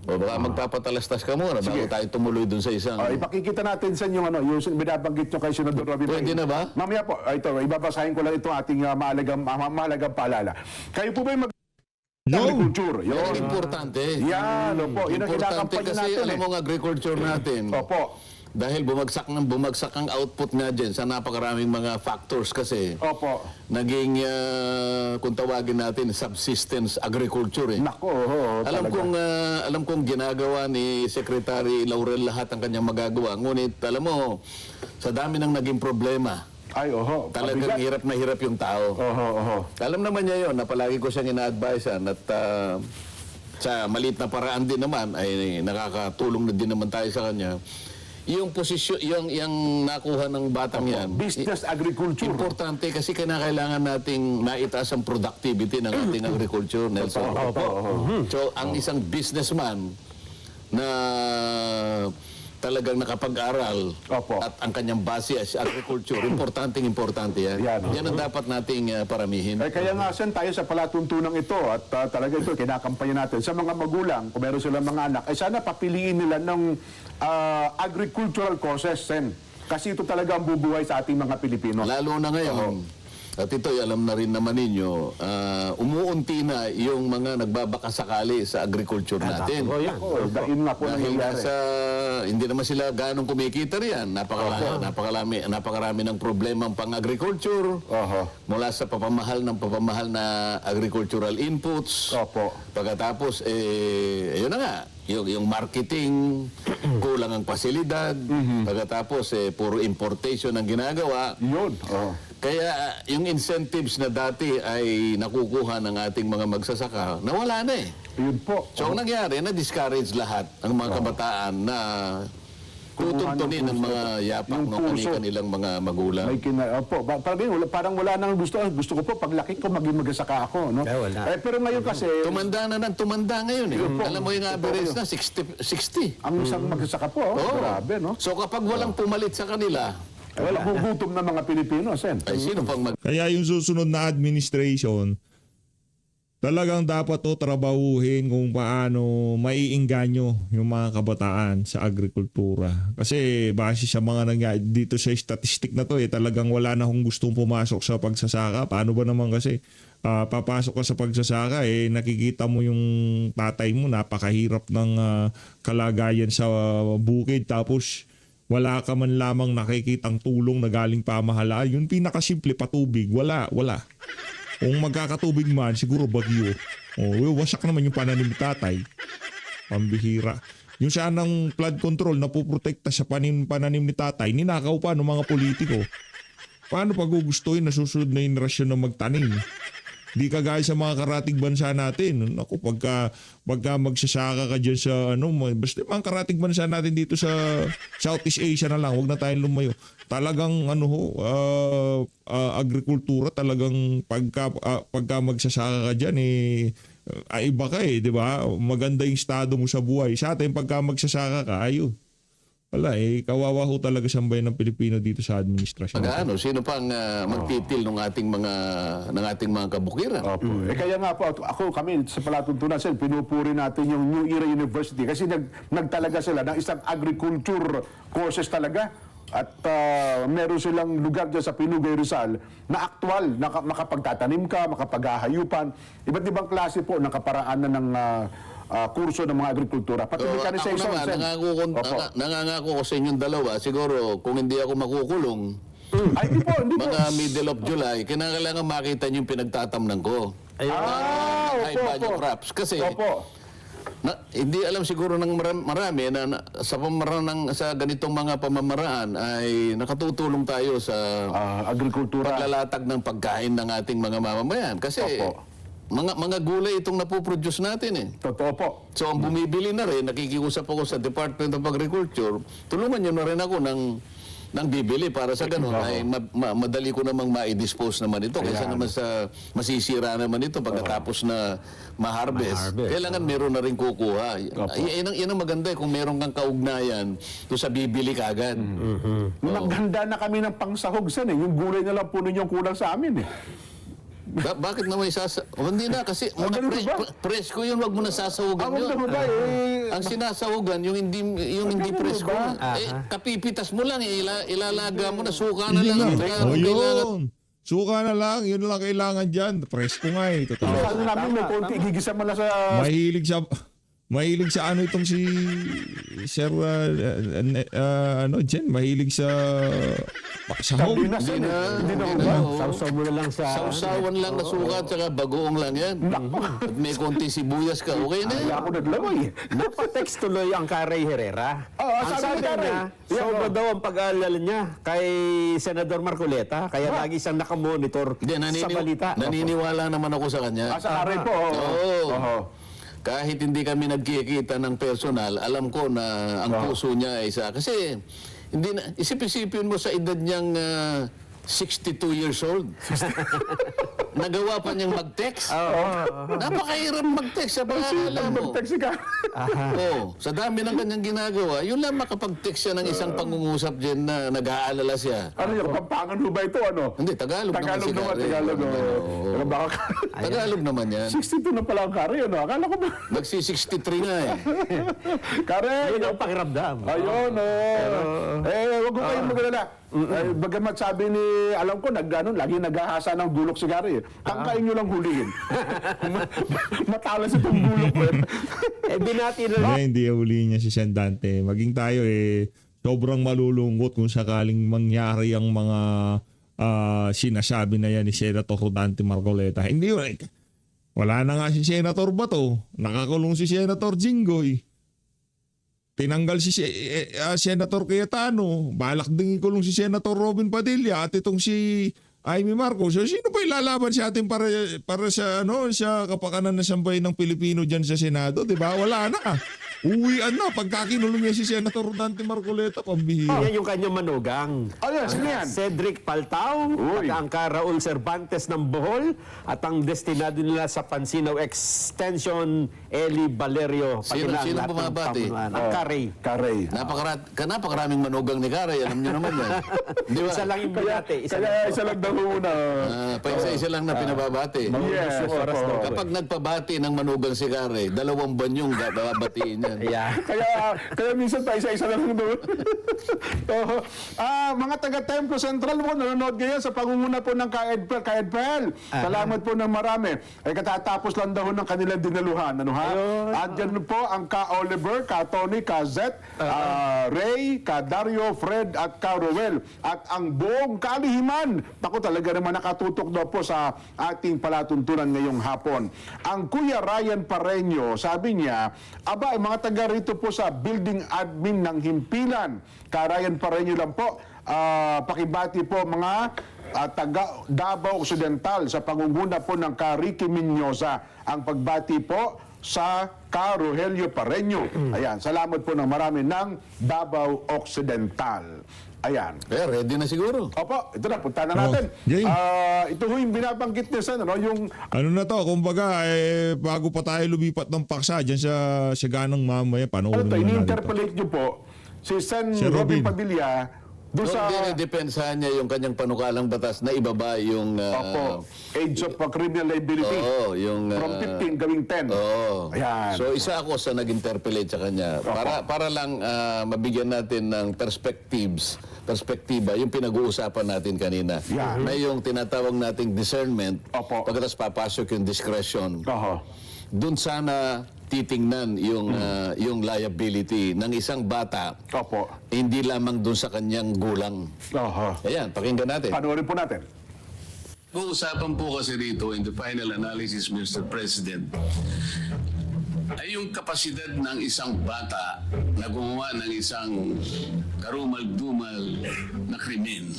C: O baka magpapatalastas ka muna bago tayo tumuloy dun sa isang...
A: Ipakikita natin sa inyo yung binabanggit nyo kay Senador Robin.
C: Pwede na ba?
A: Mamaya po, ito, ibabasahin ko lang ito ating mahalagang paalala. Kayo po ba yung agriculture?
C: Yan ang
A: Yun.
C: importante.
A: Yan, opo. Yun ang
C: Importante
A: kinakampanya
C: kasi
A: natin
C: alam mo
A: eh.
C: ang agriculture natin.
A: Opo.
C: Dahil bumagsak ang output nga dyan sa napakaraming mga factors kasi
A: Opo.
C: naging, kung tawagin natin, subsistence agriculture eh.
A: Nako, oho, talaga.
C: Alam kong ginagawa ni Secretary Laurel lahat ang kanyang magagawa. Ngunit alam mo, sa dami ng naging problema,
A: Ay, oho.
C: talagang
A: Pabigat.
C: hirap na hirap yung tao.
A: Oho, oho.
C: Alam naman niya yon na palagi ko siyang ina-advisean at sa maliit na paraan din naman ay nakakatulong na din naman tayo sa kanya. Yung posisyon, yung nakuha ng batang yan,
A: Business agriculture.
C: importante kasi kailangan nating maitaas ang productivity ng ating agriculture, Nelson. So, ang isang businessman na talagang nakapag-aral
A: Opo.
C: at ang kanyang base ay agriculture, importante yan. Yan ang dapat nating paramihin.
A: Kaya nga, Sen, tayo sa palatuntunan ito at talaga ito, kinakampanya natin sa mga magulang, kung meron silang mga anak, ay sana papiliin nila ng agricultural courses, Sen. Kasi ito talaga ang bubuhay sa ating mga Pilipino.
C: Lalo na ngayon, at ito alam na rin naman ninyo, umuunti na yung mga nagbabakasakali sa agriculture natin.
A: Ako, dahil nga po
C: Dahil
A: nangyayari.
C: hindi naman sila ganong kumikita riyan. Napakarami ng problema ang pang-agriculture.
A: Oho.
C: Mula sa papamahal na agricultural inputs.
A: Opo.
C: Pagkatapos, ayun na nga, yung marketing, kulang ang pasilidad. Pagkatapos, puro importation ang ginagawa.
A: Yun. Oh.
C: Kaya yung incentives na dati ay nakukuha ng ating mga magsasaka, nawala na eh.
A: Yun po.
C: So ang nangyari, na-discourage lahat ang mga kabataan na tutuntunin ng mga yapak
A: Yung
C: ng
A: puso.
C: kanilang mga magulang.
A: May opo, parang wala nang gusto. Gusto ko po, paglaki ko, maging magsasaka ako. No?
D: Wala.
A: Pero ngayon kasi,
C: Tumanda ngayon eh. Alam mo yung average na 60.
A: ang isang magsasaka po, grabe, no?
C: So kapag walang pumalit sa kanila,
A: Wala gugutom na mga Pilipino, Sen.
C: ay sino pang
B: Kaya yung susunod na administration, talagang dapat to trabahuhin kung paano maiinganyo yung mga kabataan sa agrikultura. Kasi base sa mga dito sa statistic na to, talagang wala na kung gustong pumasok sa pagsasaka. Paano ba naman kasi papasok ka sa pagsasaka, nakikita mo yung tatay mo, napakahirap ng kalagayan sa bukid. Tapos wala ka man lamang nakikitang tulong na galing pamahalaan. Yung pinakasimple, patubig, wala. Kung magkakatubig man, siguro bagyo. Wasak naman yung pananim ni tatay. Pambihira. Yung sanang flood control na puprotekta sa pananim ni tatay, ninakaw pa ng mga politiko. Paano pagugustuhin na susunod na henerasyon na magtanim? Di kagaya sa mga karatig bansa natin. Naku, pagka magsasaka ka dyan sa basta mga karatig bansa natin dito sa Southeast Asia na lang, wag na tayong lumayo. Talagang agrikultura, talagang pagka magsasaka ka dyan iba ka di ba? Maganda yung estado mo sa buhay. Sa atin pagka magsasaka ka, ayun. Wala kawawa ho talaga sambayan ng Pilipino dito sa administrasyon.
C: Sino pang magtitil ng ating mga kabukiran?
A: Opo. Kaya nga po, kami sa palatuntunan sir, pinupuri natin yung New Era University kasi nagtalaga sila ng isang agriculture courses talaga. At meron silang lugar dyan sa Pinugay Rizal na aktual, na makapagtatanim ka, makapaghahayupan. Iba't ibang klase po ng kaparaanan ng kurso ng mga agrikultura. Pati
C: Ako
A: mechanization.
C: naman, nangangako ko sa inyong dalawa, siguro kung hindi ako makukulong,
A: Ay, hindi po.
C: mga middle of July, kinakailangan makita niyo yung pinagtatamnan ko. High value crops. Kasi,
A: Opo.
C: hindi alam siguro ng marami na sa ganitong mga pamamaraan ay nakatutulong tayo sa
A: Agrikultura.
C: paglalatag ng pagkain ng ating mga mamamayan. Kasi
A: Opo.
C: mga gulay itong napoproduce natin
A: Totoo po.
C: So ang bumibili na rin, nakikiusap ako sa Department of Agriculture, tulungan nyo na rin ako ng bibili para sa ganun ay madali ko namang ma-dispose naman ito kaysa naman sa masisira naman ito pagkatapos na ma-harvest. Kailangan meron na rin kukuha. Yan ang maganda kung meron kang kaugnayan to sa bibili kagad.
A: Naghanda na kami ng pangsahog san Yung gulay na lang po ninyong kulang sa amin
C: Bakit naman hindi na kasi
A: ganun ba?
C: presko yun, wag mo na sasahugan yun.
A: Ganun ba
C: Ang sinasahugan, yung hindi presko. Kapipitas mo lang, ilalaga mo na, suka na lang.
B: Yun. Suka na lang. Yun lang kailangan dyan. Presko nga Totoo.
A: Ano namin, may konti, gigisa mo na sa...
B: Mahilig sa itong si Sir Jen, mahilig sa sahog.
A: Sardinas Hindi na ba?
D: Sausaw mo na lang sa...
C: Sausawan lang na suka at saka bagoong lang yan. At may konti sibuyas ka, okay na yan.
A: Kaya ako naglamoy.
D: Napatext tuloy ang Carey Herrera.
A: Oo,
D: Ang
A: sabi ni Carey.
D: niya, sobra daw ang pag-aalala niya kay Senador Marcoleta, kaya lagi siyang nakamonitor
C: Hindi,
D: sa balita.
C: naniniwala naman ako sa kanya.
A: Sa akin po.
C: Oo. Kahit hindi kami nagkikita ng personal, alam ko na ang puso niya ay isa. Kasi, isip-isipin mo sa edad niyang 62 years old. Nagawa pa niyang mag-text. Napakahirap mag-text sa pangalaman mo.
A: Taxi ka.
C: Sa dami ng kanyang ginagawa, yun lang makapag-text siya ng isang pangungusap dyan na nag-aalala siya.
A: Ano yung Kapampangan ho ba ito?
C: Hindi, Tagalog naman si Kari.
A: Tagalog.
C: Tagalog naman yan.
A: 62 na pala ang Kari. Akala ko ba?
C: Magsi-63 na
A: Kari!
D: Yun ang pakiramdam.
A: Ayun, wag ko kayong magalala. Bagamat sabi ni, alam ko, lagi naghahasa ng gulok si Gary. Tangkain nyo lang hulihin. Matalas itong gulok.
D: Binati na
B: Hindi huli niya si Sen Dante. Maging tayo sobrang malulungkot kung sakaling mangyari ang mga sinasabi na yan ni Senator Dante Marcoleta. Hindi yun. Wala na nga si Senator Bato. Nakakulong si Senator Jinggoy. Tinanggal si Senator Cayetano. Balak din ikulong si Senator Robin Padilla at itong si Amy Marcos. So, sino pa ilalaban sa atin para sa sa kapakanan ng sambayan ng Pilipino diyan sa Senado, 'di ba? Wala na. Uwian na pagka kinulong niya si Senator Dante Marcoleta, pambihira.
D: Yan yung kanyang manugang.
A: Ayun, sino yan?
D: Cedric Paltao, taga-Angka Raul Cervantes ng Bohol, at ang destinado nila sa Pansinaw Extension, Eli Valerio.
C: Sino bumabati?
D: Ang Carey.
A: Kari.
C: Napakaraming manugang ni Kari, alam niyo naman yan. Di ba?
D: Isa lang yung binati.
A: Kaya isa lang daw muna.
C: Paisa-isa lang na pinababati.
A: Yes.
C: Kapag nagpabati ng manugang si Kari, 2 buwan yung babatiin niya. yan.
D: Yeah.
A: Kaya minsan tayo isa-isa lang doon. Mga taga Templo Central po, nanonood ngayon sa pangunguna po ng Kaedpel. Salamat po ng marami. Ay katatapos lang daw ng kanilang dinaluhan. Ano ha? At dyan po ang Ka Oliver, Ka Tony, Ka Zet, Ray, Ka Dario, Fred at Ka Roel. At ang buong kalihiman. Ako talaga naman nakatutok daw po sa ating palatuntunan ngayong hapon. Ang Kuya Ryan Pareño, sabi niya, aba, mga taga rito po sa building admin ng Himpilan. Ka Ryan Pareño lang po, pakibati po mga taga Davao Occidental sa pangunguna po ng Ka Ricky Minyosa. Ang pagbati po sa Ka Rogelio Pareño. Ayan, salamat po ng marami ng Davao Occidental. Ayan.
C: Kaya ready na siguro.
A: Opo, ito na, punta na natin.
B: Jay.
A: Ito ho yung binabanggit niya sa, yung
B: Ano na to, kumbaga, bago pa tayo lumipat ng paksa dyan sa Siaganang mamaya, panoorin natin to.
A: ini-interpolate niyo po si Sen
B: Si
A: Robin
B: Robin.
A: Padilla doon
C: Doon
A: sa
C: dinidepensahan niya yung kanyang panukalang batas na ibaba yung...
A: opo, age of criminal liability
C: Oo, yung...
A: from 15 gawing 10.
C: Oo.
A: Ayan.
C: So isa ako sa nag-interpolate sa kanya. Para lang mabigyan natin ng perspektiba, yung pinag-uusapan natin kanina.
A: Yeah.
C: Na yung tinatawag nating discernment,
A: Opo.
C: pagkatapos papasok yung discretion.
A: Oho.
C: Doon sana titingnan yung liability ng isang bata,
A: Opo.
C: hindi lamang doon sa kanyang gulang.
A: Oho.
C: Ayan, pakinggan natin.
A: Panoorin po natin.
E: Uusapan po kasi rito in the final analysis, Mr. President, ay yung kapasidad ng isang bata na gumawa ng isang karumal-dumal na krimen.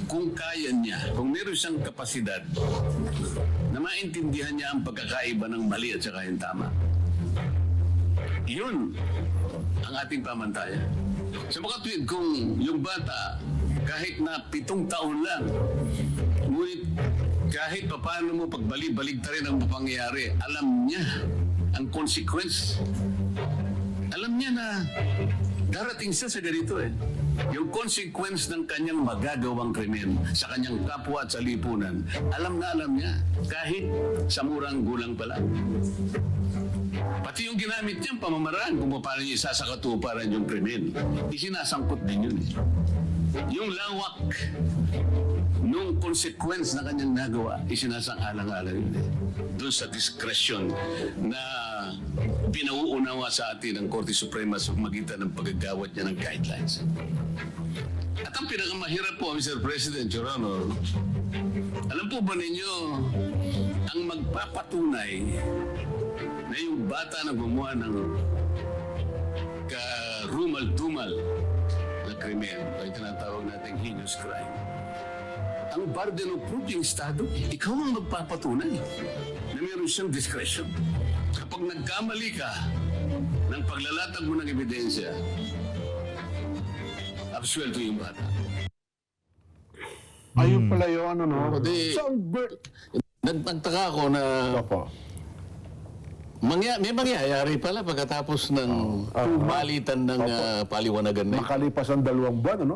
E: Kung kaya niya, kung meron siyang kapasidad na maintindihan niya ang pagkakaiba ng mali at saka yung tama. Yun ang ating pamantayan. Sa mga tuwid, kung yung bata, kahit na 7 taon lang, ngunit kahit paano mo pagbalik-balik ta rin ang mapangyayari, alam niya ang consequence. Alam niya na darating siya sa ganito eh. Yung consequence ng kanyang magagawang krimen sa kanyang kapwa at sa lipunan, alam niya kahit sa murang gulang pa lang. Pati yung ginamit niyang pamamaraan kung paano niya isasakatuparan yung krimen, isinasangkot din yun eh. Yung lawak nung consequence na kanyang nagawa, isinasang-alang-alang yun eh. Doon sa discretion na pinauunawa sa atin ng Korte Suprema sa magitan ng paggagawat niya ng guidelines. At ang pinakamahirap po, Mr. President, Your Honor, alam po ba ninyo, ang magpapatunay na yung bata na gumawa ng karumal-dumal na krimen, o yung tinatawag nating heinous crime, ang burden of proof yung Estado, ikaw ang magpapatunay na meron siyang discretion. Kapag nagkamali ka ng paglalatag mo ng ebidensya, absuelto yung bata.
A: Ayun pala yun, ano, no?
C: Di-
A: So,
C: Nagtaka ako na
A: opo.
C: may mangyayari pala pagkatapos ng palitan ng paliwanagan na ito.
A: Makalipas ang 2 buwan, ano?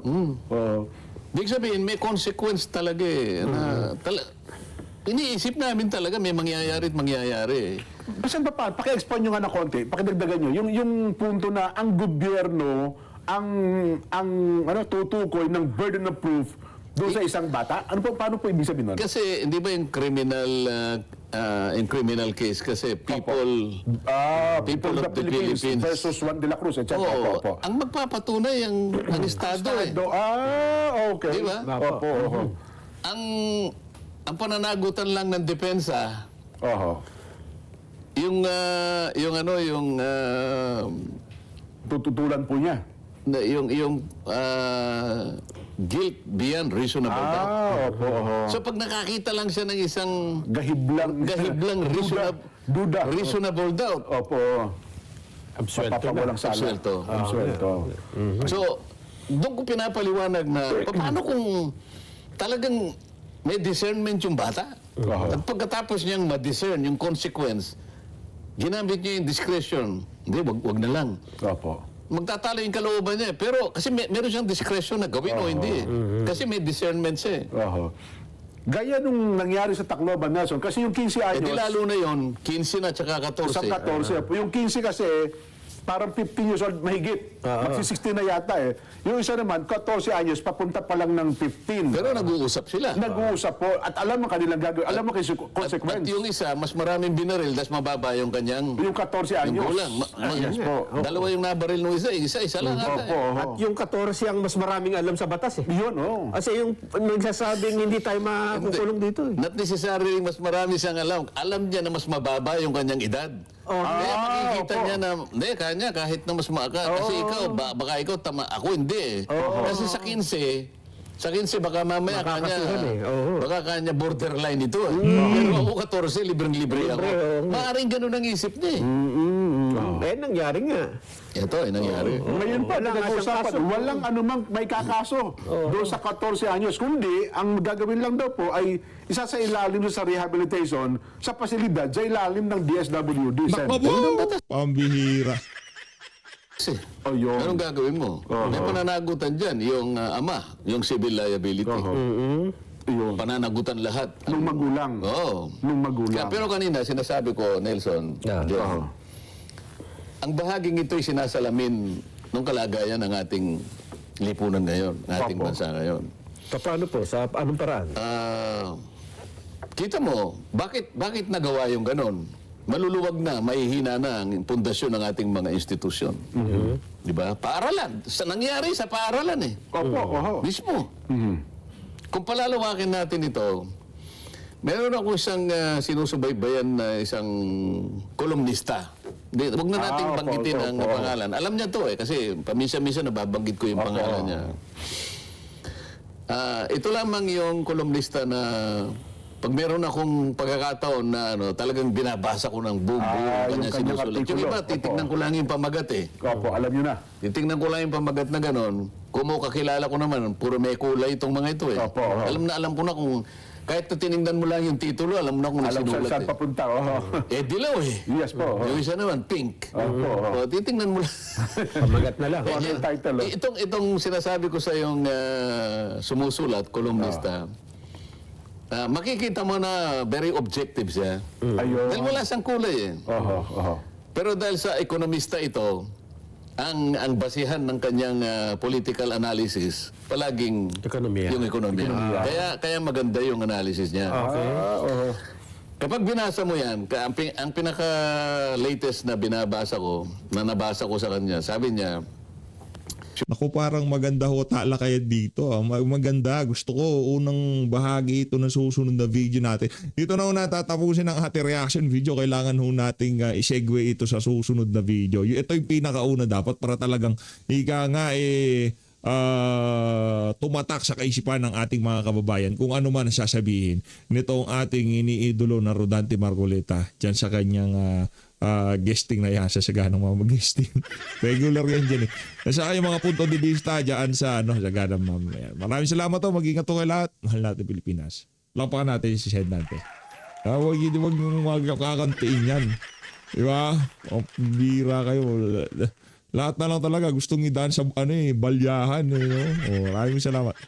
C: Ibig sabihin, may consequence talaga eh. Iniisip namin talaga may mangyayari at mangyayari eh.
A: Basta ba pa, paki-expand nyo nga ng konti, pakidagdagan nyo, yung punto na ang gobyerno, ang tutukoy ng burden of proof doon sa isang bata, paano po ibig sabihin nun?
C: Kasi, hindi ba yung criminal case kasi people
A: People of the Philippines versus Juan de la Cruz, etc.
C: Oo,
A: Opo.
C: ang magpapatunay ang Estado eh.
A: Okay.
C: Di ba?
A: Opo, opo.
C: Ang pananagutan lang ng depensa,
A: Oho.
C: yung
A: Tututulan po niya.
C: guilt beyond reasonable doubt.
A: Opo, oho.
C: So pag nakakita lang siya ng isang
A: Gahiblang
C: reasonable doubt,
A: Opo.
D: Absuelto na.
A: Papawalang sala.
C: Absuelto.
A: Absuelto.
C: So, doon ko pinapaliwanag na paano kung talagang may discernment yung bata? At pagkatapos niyang ma-discern yung consequence, ginamit niya yung discretion. Hindi, wag na lang.
A: Opo.
C: Magtatalo yung kalooban niya. Pero kasi meron siyang discretion na gawin o hindi. Kasi may discernment siya.
A: Oho. Gaya nung nangyari sa Tacloban, Nelson, kasi yung 15
C: Eh
A: anyos,
C: di lalo na yon 15 na tsaka 14.
A: sa 14, yung 15 kasi, parang 15 years old mahigit. Magsi-16 na yata eh. Yung isa naman, 14 anyos, papunta pa lang ng 15.
C: Pero nag-uusap sila.
A: Nag-uusap po at alam mo kanilang gagawin. Alam mo kasi
C: At
A: consequence.
C: yung isa, mas maraming binaril, das mababa yung kanyang
A: Yung 14
C: yung
A: anyos.
C: gulang.
A: Yes po.
C: Dalawa yung nabaril ng isa lang ata.
A: Opo,
C: eh.
D: At yung 14 ang mas maraming alam sa batas eh.
A: Yun, oh.
D: Kasi yung nagsasabing hindi tayo makukulong dito eh.
C: Not necessarily mas marami siyang alam. Alam niya na mas mababa yung kanyang edad. Kaya makikita
A: opo.
C: niya na, hindi, kanya kahit na mas kasi ikaw, baka ikaw tama, ako hindi eh. Kasi sa 15 baka mamaya kanya,
D: Makakasuhan eh. Oo.
C: baka kanya borderline ito eh. Pero ako 14, libreng-libre ako. Maaaring ganun ang isip niya eh.
D: Eh, nangyari nga.
C: Ito ay nangyari.
A: Ngayon pa,
D: Wala nga siyang
A: nag-uusapan,
D: kaso.
A: walang anumang may kakaso doon sa 14 anyos. Kundi, ang gagawin lang daw po ay isa sa ilalim sa rehabilitation sa pasilidad sa ilalim ng DSWD.
B: Nako po! Pambihira.
C: Kasi,
A: Oh, yun.
C: anong gagawin mo? May pananagutan dyan, yung ama, yung civil liability.
A: Yun.
C: Pananagutan lahat.
A: Nung magulang.
C: Oo.
A: Nung magulang.
C: Pero kanina, sinasabi ko, Nelson, John, ang bahaging ito'y sinasalamin ng kalagayan ng ating lipunan ngayon, ng ating
A: Opo.
C: bansa ngayon.
D: Paano po? Sa anong paraan?
C: Kita mo, bakit nagawa yung ganon? Maluluwag na, mahihina na ang pundasyon ng ating mga institusyon. Di ba? Paaralan. Nangyari sa paaralan eh.
A: Opo, oho.
C: Mismo. Kung palalawakin natin ito, meron ako isang sinusubaybayan na isang kolumnista. Huwag na natin
A: opo,
C: banggitin
A: opo,
C: ang
A: opo.
C: pangalan. Alam niya to eh, kasi paminsan-minsan nababanggit ko yung pangalan niya. Ito lamang yung kolumnista na pag meron akong pagkakataon na talagang binabasa ko ng buong
A: yung
C: kanya
A: kanyang
C: sinusulat. Yung
A: artikulo.
C: iba, titignan ko lang yung pamagat eh.
A: Opo, alam nyo na.
C: Titingnan ko lang yung pamagat na gano'n. Kakilala ko naman, puro may kulay itong mga ito eh.
A: Opo, oho.
C: Alam ko na kung, kahit na tinignan mo lang yung titulo, alam mo na kung
A: Alam
C: nasinulat
A: saan
C: eh.
A: papunta. Oho.
C: Dilaw eh.
A: Yes po. oho.
C: Yung isa naman, pink.
A: Opo.
C: O, titingnan mo lang.
D: Pamagat na lang.
A: Ano yung title? oh?
C: Itong sinasabi ko sa yung sumusulat, kolumnista, makikita mo na very objective siya.
A: Ayun.
C: Dahil wala siyang kulay eh.
A: Oho, oho.
C: Pero dahil sa ekonomista ito, ang basihan ng kanyang political analysis, palaging
D: Ekonomiya.
C: yung ekonomiya. Kaya maganda yung analysis niya.
A: Oho.
C: Kapag binasa mo yan, ang pinaka-latest na nabasa ko sa kanya, sabi niya,
B: Naku, parang maganda ho talakayan dito. Maganda. Gusto ko unang bahagi ito na susunod na video natin. Dito na ho natatapusin ang ating reaction video. Kailangan ho nating i-segue ito sa susunod na video. Ito yung pinakauna dapat para talagang tumatak sa kaisipan ng ating mga kababayan kung ano man sasabihin nitong ating iniidolo na Rodante Marcoleta dyan sa kanyang guesting na yan sa Saganang mga mag-guesting. Regular yan dyan eh. Nasa kayong mga punto de vista dyan sa Saganang mamamayan. Maraming salamat to. Mag-ingat to kay lahat. Mahal natin Pilipinas. Lampakan natin si Sed Dante. Huwag yung magkakantiin yan. Diba? O, bira kayo. Lahat na lang talaga gustong idaan sa balyahan. Maraming salamat.